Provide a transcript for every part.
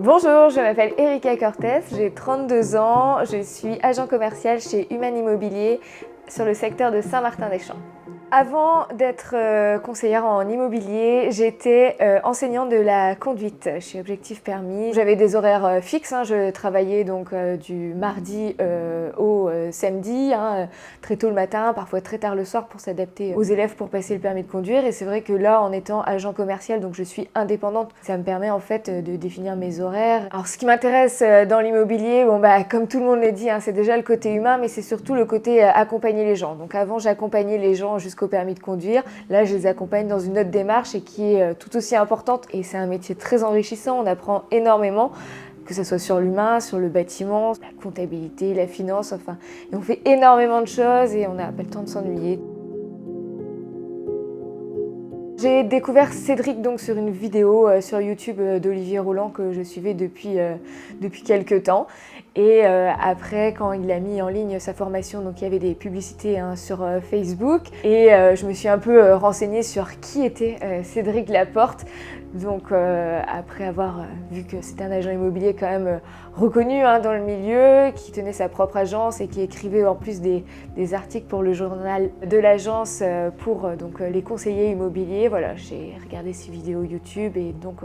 Bonjour, je m'appelle Erika Cortès, j'ai 32 ans, je suis agent commercial chez Human Immobilier sur le secteur de Saint-Martin-des-Champs. Avant d'être conseillère en immobilier, j'étais enseignante de la conduite chez Objectif Permis. J'avais des horaires fixes, je travaillais donc du mardi au samedi, très tôt le matin, parfois très tard le soir pour s'adapter aux élèves pour passer le permis de conduire. Et c'est vrai que là, en étant agent commercial, donc je suis indépendante, ça me permet en fait de définir mes horaires. Alors ce qui m'intéresse dans l'immobilier, comme tout le monde le dit, c'est déjà le côté humain, mais c'est surtout le côté accompagner les gens. Donc avant, j'accompagnais les gens jusqu'au permis de conduire. Là, je les accompagne dans une autre démarche et qui est tout aussi importante. Et c'est un métier très enrichissant, on apprend énormément, que ce soit sur l'humain, sur le bâtiment, la comptabilité, la finance, et on fait énormément de choses et on n'a pas le temps de s'ennuyer. J'ai découvert Cédric donc sur une vidéo sur YouTube d'Olivier Roland que je suivais depuis quelques temps. Et après, quand il a mis en ligne sa formation, donc il y avait des publicités sur Facebook. Et je me suis un peu renseignée sur qui était Cédric Laporte. Donc après avoir vu que c'était un agent immobilier quand même reconnu dans le milieu, qui tenait sa propre agence et qui écrivait en plus des articles pour le journal de l'agence pour les conseillers immobiliers. Voilà, j'ai regardé ses vidéos YouTube et donc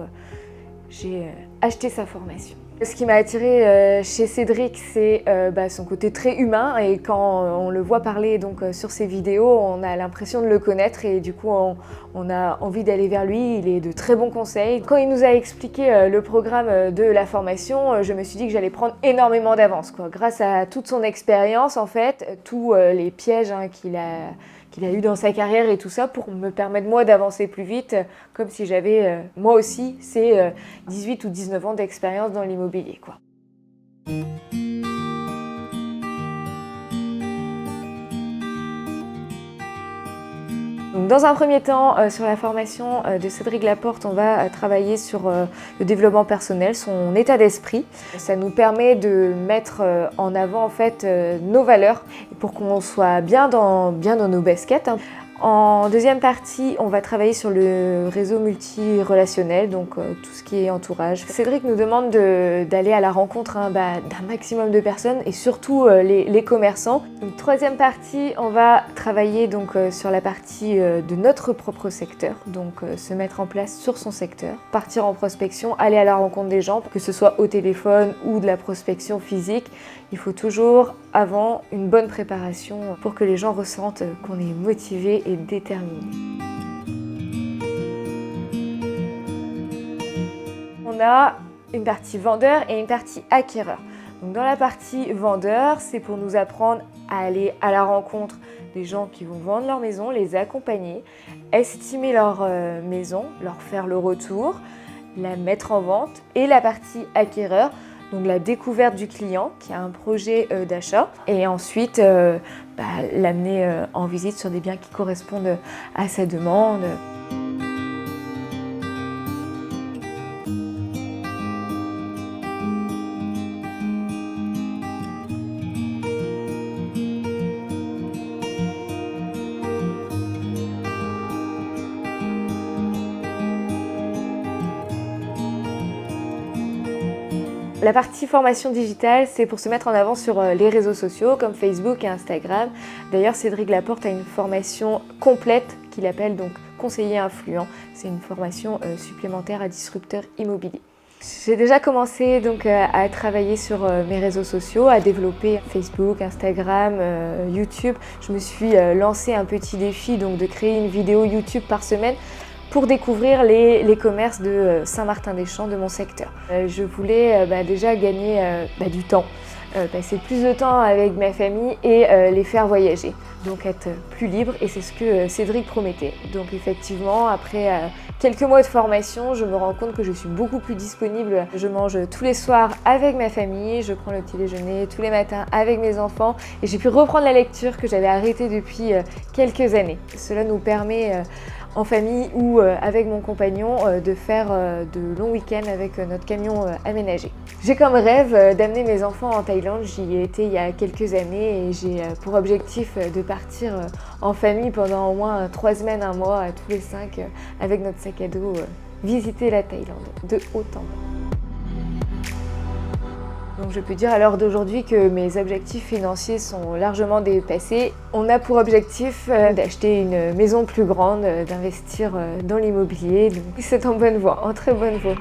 j'ai acheté sa formation. Ce qui m'a attirée chez Cédric, c'est son côté très humain et quand on le voit parler sur ses vidéos, on a l'impression de le connaître et du coup on a envie d'aller vers lui. Il est de très bons conseils. Quand il nous a expliqué le programme de la formation, je me suis dit que j'allais prendre énormément d'avance, grâce à toute son expérience en fait, tous les pièges qu'il a eu dans sa carrière et tout ça pour me permettre moi d'avancer plus vite, comme si j'avais moi aussi ces 18 ou 19 ans d'expérience dans l'immobilier. Donc, dans un premier temps, sur la formation de Cédric Laporte, on va travailler sur le développement personnel, son état d'esprit. Ça nous permet de mettre en avant en fait nos valeurs pour qu'on soit bien dans nos baskets. En deuxième partie, on va travailler sur le réseau multirelationnel, donc tout ce qui est entourage. Cédric nous demande d'aller à la rencontre d'un maximum de personnes et surtout les commerçants. Donc, troisième partie, on va travailler sur la partie de notre propre secteur, donc se mettre en place sur son secteur, partir en prospection, aller à la rencontre des gens, que ce soit au téléphone ou de la prospection physique. Il faut toujours, avant, une bonne préparation pour que les gens ressentent qu'on est motivé et déterminé. On a une partie vendeur et une partie acquéreur. Donc dans la partie vendeur, c'est pour nous apprendre à aller à la rencontre des gens qui vont vendre leur maison, les accompagner, estimer leur maison, leur faire le retour, la mettre en vente. Et la partie acquéreur, donc la découverte du client qui a un projet d'achat et ensuite l'amener en visite sur des biens qui correspondent à sa demande. La partie formation digitale, c'est pour se mettre en avant sur les réseaux sociaux comme Facebook et Instagram. D'ailleurs, Cédric Laporte a une formation complète qu'il appelle donc conseiller influent. C'est une formation supplémentaire à disrupteur immobilier. J'ai déjà commencé à travailler sur mes réseaux sociaux, à développer Facebook, Instagram, YouTube. Je me suis lancé un petit défi de créer une vidéo YouTube par semaine pour découvrir les commerces de Saint-Martin-des-Champs, de mon secteur. Je voulais déjà gagner du temps, passer plus de temps avec ma famille et les faire voyager, donc être plus libre et c'est ce que Cédric promettait. Donc effectivement, après quelques mois de formation, je me rends compte que je suis beaucoup plus disponible. Je mange tous les soirs avec ma famille, je prends le petit déjeuner tous les matins avec mes enfants et j'ai pu reprendre la lecture que j'avais arrêtée depuis quelques années. Cela nous permet en famille ou avec mon compagnon de faire de longs week-ends avec notre camion aménagé. J'ai comme rêve d'amener mes enfants en Thaïlande. J'y ai été il y a quelques années et j'ai pour objectif de partir en famille pendant au moins 3 semaines, 1 mois, tous les 5 avec notre sac à dos, visiter la Thaïlande de haut en bas. Donc je peux dire à l'heure d'aujourd'hui que mes objectifs financiers sont largement dépassés. On a pour objectif d'acheter une maison plus grande, d'investir dans l'immobilier. Donc c'est en bonne voie, en très bonne voie.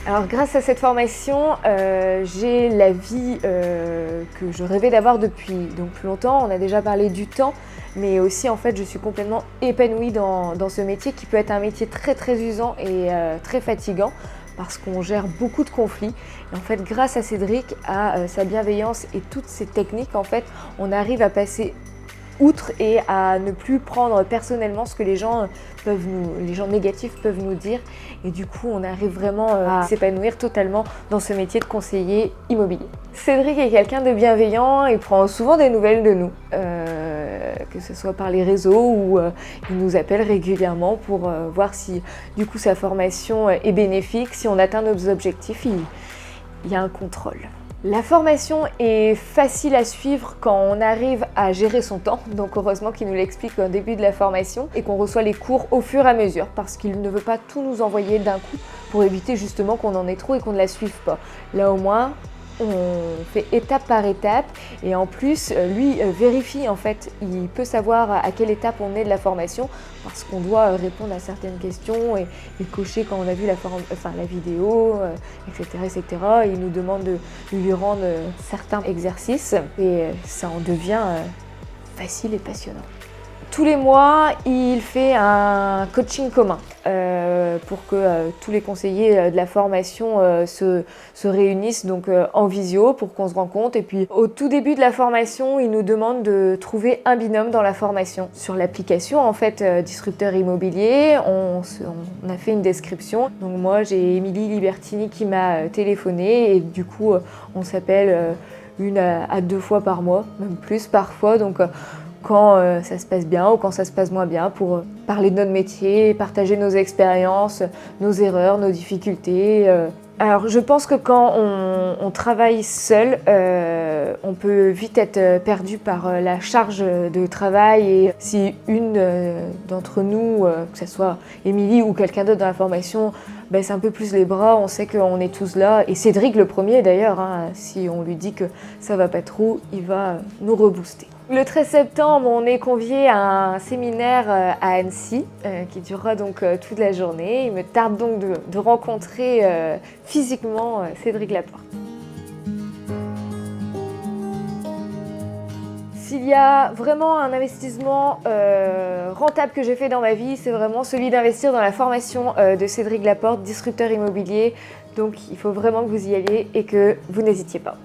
Alors grâce à cette formation, j'ai la vie que je rêvais d'avoir depuis donc plus longtemps. On a déjà parlé du temps, mais aussi en fait je suis complètement épanouie dans ce métier qui peut être un métier très très usant et très fatigant parce qu'on gère beaucoup de conflits. Et en fait grâce à Cédric, à sa bienveillance et toutes ces techniques, en fait on arrive à passer outre et à ne plus prendre personnellement ce que les gens négatifs peuvent nous dire, et du coup on arrive vraiment à s'épanouir totalement dans ce métier de conseiller immobilier. Cédric est quelqu'un de bienveillant et prend souvent des nouvelles de nous, que ce soit par les réseaux ou il nous appelle régulièrement pour voir si du coup sa formation est bénéfique, si on atteint nos objectifs, il y a un contrôle. La formation est facile à suivre quand on arrive à gérer son temps, donc heureusement qu'il nous l'explique au début de la formation et qu'on reçoit les cours au fur et à mesure parce qu'il ne veut pas tout nous envoyer d'un coup pour éviter justement qu'on en ait trop et qu'on ne la suive pas. Là au moins, on fait étape par étape et en plus, lui vérifie en fait, il peut savoir à quelle étape on est de la formation parce qu'on doit répondre à certaines questions et cocher quand on a vu la vidéo, etc., etc. Il nous demande de lui rendre certains exercices et ça en devient facile et passionnant. Tous les mois, il fait un coaching commun pour que tous les conseillers de la formation se réunissent donc en visio pour qu'on se rencontre. Et puis au tout début de la formation, il nous demande de trouver un binôme dans la formation. Sur l'application en fait Disrupteur Immobilier, on a fait une description. Donc moi j'ai Émilie Libertini qui m'a téléphoné et du coup on s'appelle une à 2 fois par mois, même plus parfois. Donc quand ça se passe bien ou quand ça se passe moins bien pour parler de notre métier, partager nos expériences, nos erreurs, nos difficultés. Alors je pense que quand on travaille seul, on peut vite être perdu par la charge de travail et si une d'entre nous, que ce soit Émilie ou quelqu'un d'autre dans la formation, baisse un peu plus les bras, on sait qu'on est tous là. Et Cédric le premier d'ailleurs, si on lui dit que ça va pas trop, il va nous rebooster. Le 13 septembre, on est convié à un séminaire à Annecy qui durera donc toute la journée. Il me tarde donc de rencontrer physiquement Cédric Laporte. S'il y a vraiment un investissement rentable que j'ai fait dans ma vie, c'est vraiment celui d'investir dans la formation de Cédric Laporte, disrupteur immobilier. Donc il faut vraiment que vous y alliez et que vous n'hésitiez pas.